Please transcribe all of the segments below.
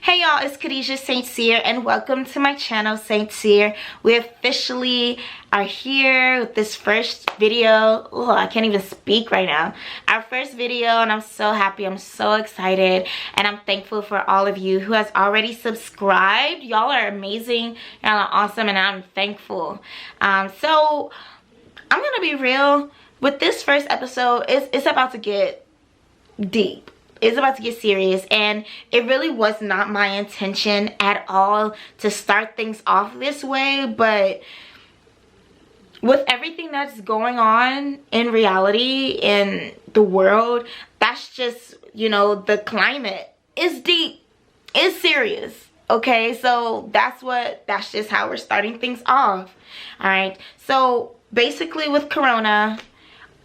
Hey y'all, it's Khadijah St. Cyr and welcome to my channel, St. Cyr. We officially are here with this first video. Oh, I can't even speak right now. Our first video, and I'm so happy, I'm so excited, and I'm thankful for all of you who has already subscribed. Y'all are amazing, y'all are awesome, and I'm thankful. So I'm gonna be real with this first episode. It's about to get deep. It's about to get serious, and it really was not my intention at all to start things off this way, but with everything that's going on in reality in the world, that's just, you know, the climate is deep, it's serious. Okay, so that's just how we're starting things off. All right, so basically with corona,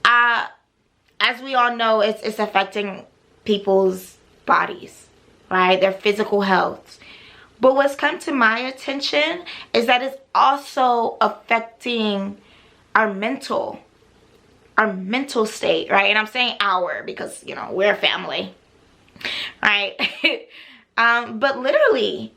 as we all know, it's affecting people's bodies, right? Their physical health. But what's come to my attention is that it's also affecting our mental state, right? And I'm saying our because, you know, we're a family, right? But literally,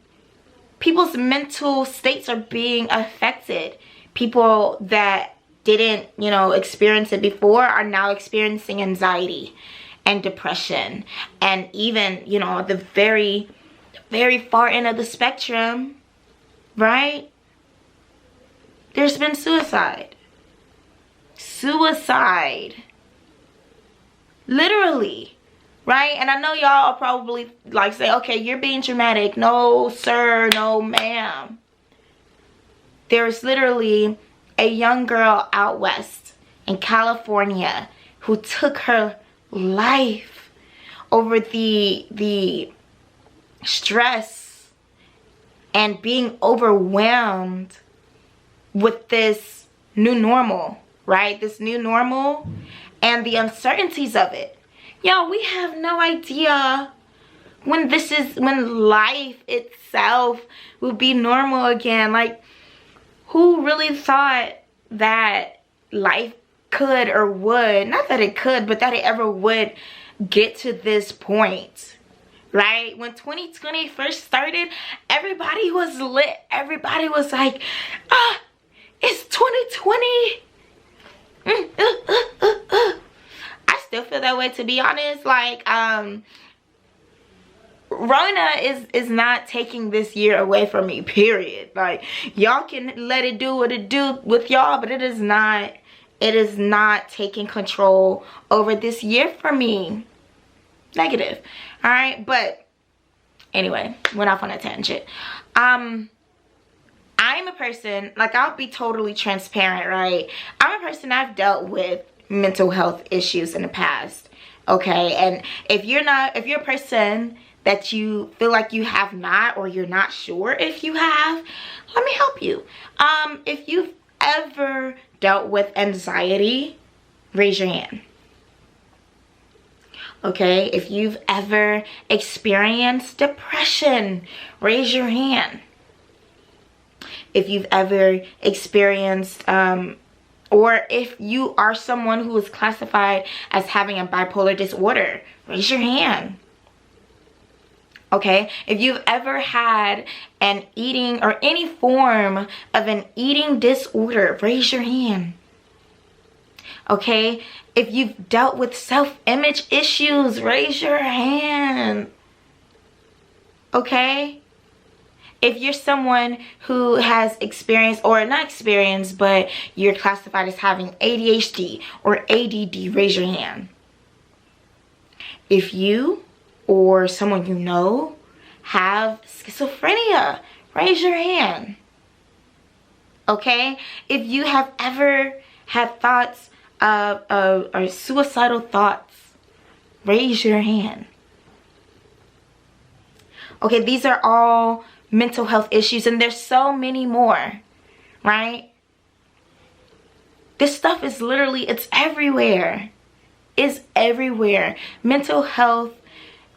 people's mental states are being affected. People that didn't, you know, experience it before are now experiencing anxiety and depression, and even, you know, the very far end of the spectrum, right? There's been suicide, literally, right? And I know y'all are probably like say, okay, you're being dramatic. No sir, no ma'am. There's literally a young girl out west in California who took her life over the stress and being overwhelmed with this new normal, right? This new normal and the uncertainties of it. Y'all, we have no idea when life itself will be normal again. Like, who really thought that life could or would, not that it could, but that it ever would get to this point, right? When 2020 first started, everybody was lit. Everybody was like, it's 2020. I still feel that way, to be honest. Like, Rona is not taking this year away from me, period. Like, y'all can let it do what it do with y'all, but it is not taking control over this year for me. Negative. All right, but anyway, went off on a tangent. I'm a person, like, I'll be totally transparent, right? I'm a person, I've dealt with mental health issues in the past, okay? And if you're a person that you feel like you have not, or you're not sure if you have, let me help you. If you've ever dealt with anxiety, raise your hand. Okay, if you've ever experienced depression, raise your hand. If you've ever experienced or if you are someone who is classified as having a bipolar disorder, raise your hand. Okay, if you've ever had an eating or any form of an eating disorder, raise your hand. Okay, if you've dealt with self-image issues, raise your hand. Okay, if you're someone who has experienced, or not experienced, but you're classified as having ADHD or ADD, raise your hand. If you or someone you know have schizophrenia, raise your hand. Okay, if you have ever had thoughts or suicidal thoughts, raise your hand. Okay, these are all mental health issues, and there's so many more, right? This stuff is literally, it's everywhere. It's everywhere. Mental health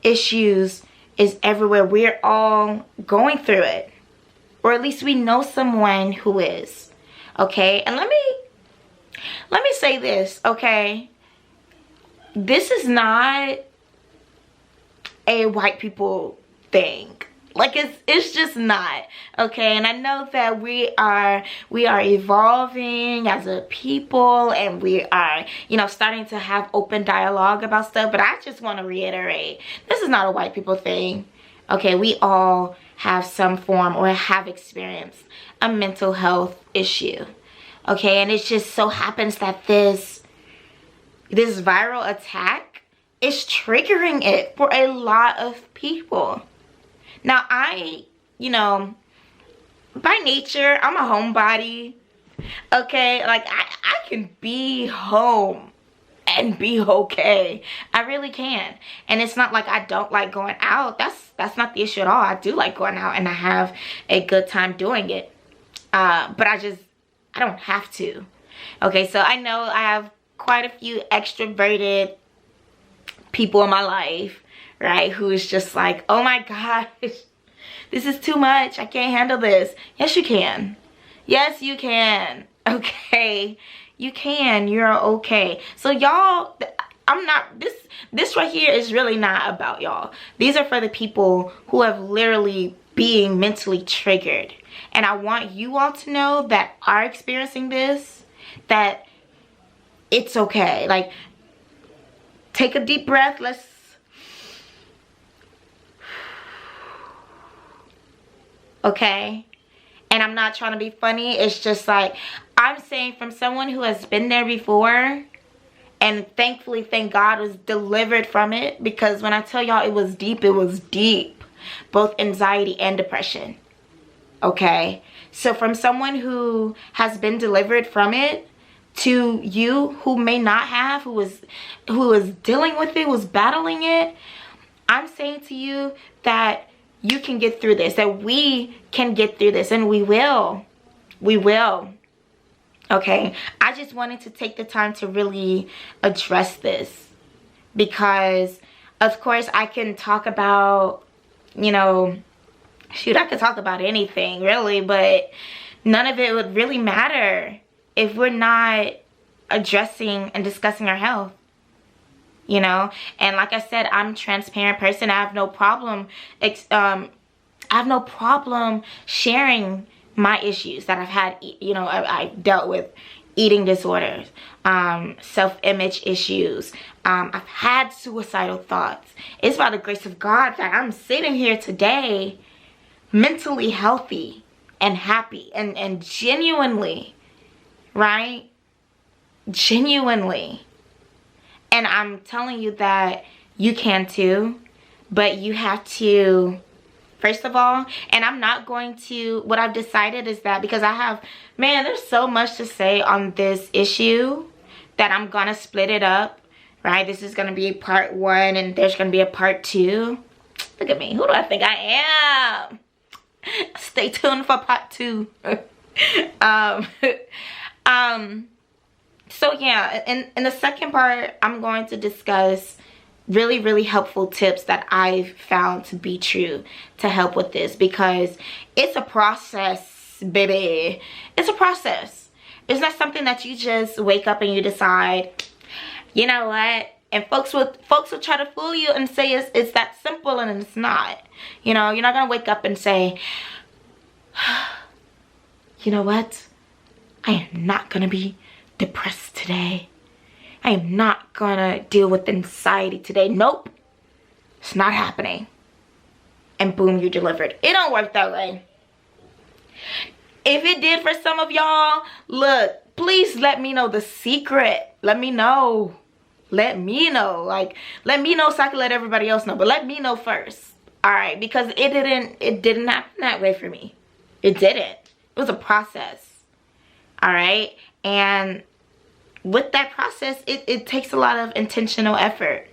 issues is everywhere. We're all going through it, or at least we know someone who is. Okay, and let me say this, okay? This is not a white people thing. Like it's just not, okay? And I know that we are evolving as a people, and we are, you know, starting to have open dialogue about stuff. But I just want to reiterate, this is not a white people thing, okay? We all have some form or have experienced a mental health issue, okay? And it just so happens that this viral attack is triggering it for a lot of people. Now, you know, by nature, I'm a homebody, okay? Like, I can be home and be okay. I really can. And it's not like I don't like going out. That's not the issue at all. I do like going out, and I have a good time doing it. But I don't have to. Okay, so I know I have quite a few extroverted people in my life, right, who's just like, oh my gosh, this is too much, I can't handle this. Yes, you can. Yes, you can. Okay, you can. You're okay. So y'all, I'm not, this right here is really not about y'all. These are for the people who have literally being mentally triggered. And I want you all to know that are experiencing this, that it's okay. Like, take a deep breath. Let's okay? And I'm not trying to be funny. It's just like, I'm saying from someone who has been there before, and thankfully, thank God, was delivered from it. Because when I tell y'all it was deep, it was deep. Both anxiety and depression. Okay? So from someone who has been delivered from it, to you who may not have, who was dealing with it, was battling it, I'm saying to you that you can get through this, that we can get through this, and we will. We will. Okay? I just wanted to take the time to really address this, because of course I can talk about, you know, shoot, I could talk about anything really, but none of it would really matter if we're not addressing and discussing our health. You know, and like I said, I'm a transparent person. I have no problem sharing my issues that I've had. You know, I dealt with eating disorders, self-image issues. I've had suicidal thoughts. It's by the grace of God that I'm sitting here today mentally healthy and happy and genuinely, right? Genuinely. And I'm telling you that you can too, but you have to, first of all, and I'm not going to, what I've decided is that, because I have, man, there's so much to say on this issue that I'm gonna split it up, right? This is gonna be part 1 and there's gonna be a part 2. Look at me, who do I think I am? Stay tuned for part 2. So yeah, in the second part, I'm going to discuss really, really helpful tips that I've found to be true to help with this, because it's a process, baby. It's a process. It's not something that you just wake up and you decide, you know what? And folks will try to fool you and say it's that simple, and it's not. You know, you're not gonna wake up and say, you know what? I am not gonna be depressed today. I am not gonna deal with anxiety today. Nope, it's not happening. And boom, you're delivered. It don't work that way. If it did for some of y'all, look, please let me know the secret. Let me know. Let me know. Like, let me know so I can let everybody else know. But let me know first. Alright, because it didn't happen that way for me. It didn't. It was a process. Alright? And with that process, it takes a lot of intentional effort,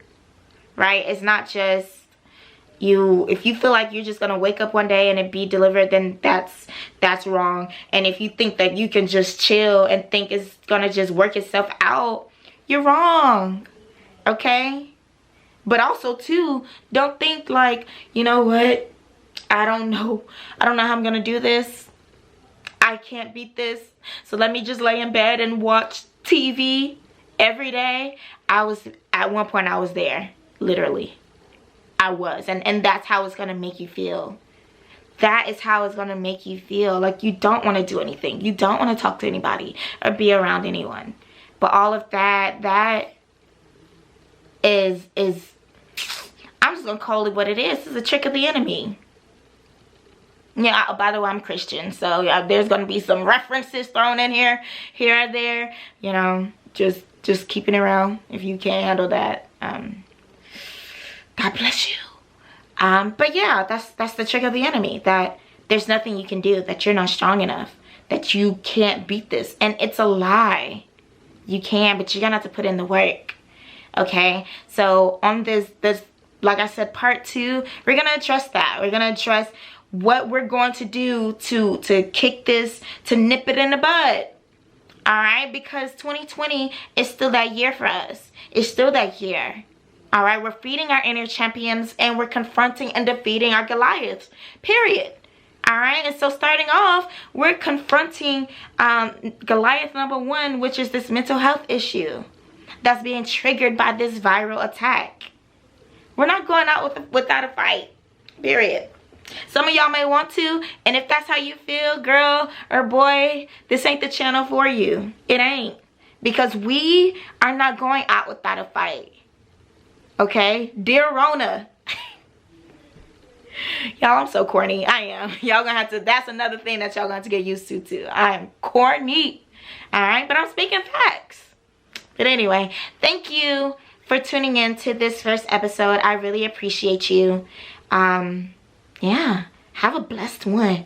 right? It's not just you. If you feel like you're just gonna wake up one day and it be delivered, then that's wrong. And if you think that you can just chill and think it's gonna just work itself out, you're wrong. Okay? But also too, don't think like, you know what, I don't know how I'm gonna do this. I can't beat this, so let me just lay in bed and watch TV every day. At one point I was there, literally. I was, and that's how it's gonna make you feel. that is how it's going to make you feel. Like you don't want to do anything. You don't want to talk to anybody or be around anyone. But all of that is I'm just going to call it what it is. It's a trick of the enemy. Yeah, by the way, I'm Christian, so yeah, there's going to be some references thrown in here or there. You know, just keeping it around if you can't handle that. God bless you. But yeah, that's the trick of the enemy, that there's nothing you can do, that you're not strong enough, that you can't beat this. And it's a lie. You can, but you're gonna have to put in the work. Okay? So on this like I said, part 2, we're gonna address that. We're gonna address what we're going to do to kick this, to nip it in the bud. Alright? Because 2020 is still that year for us. It's still that year. Alright? We're feeding our inner champions and we're confronting and defeating our Goliaths. Period. Alright? And so starting off, we're confronting Goliath number 1, which is this mental health issue that's being triggered by this viral attack. We're not going out without a fight. Period. Some of y'all may want to, and if that's how you feel, girl or boy, this ain't the channel for you. It ain't. Because we are not going out without a fight. Okay? Dear Rona. Y'all, I'm so corny. I am. Y'all gonna have to, that's another thing that y'all gonna have to get used to too. I am corny. Alright? But I'm speaking facts. But anyway, thank you for tuning in to this first episode. I really appreciate you. Yeah, have a blessed one.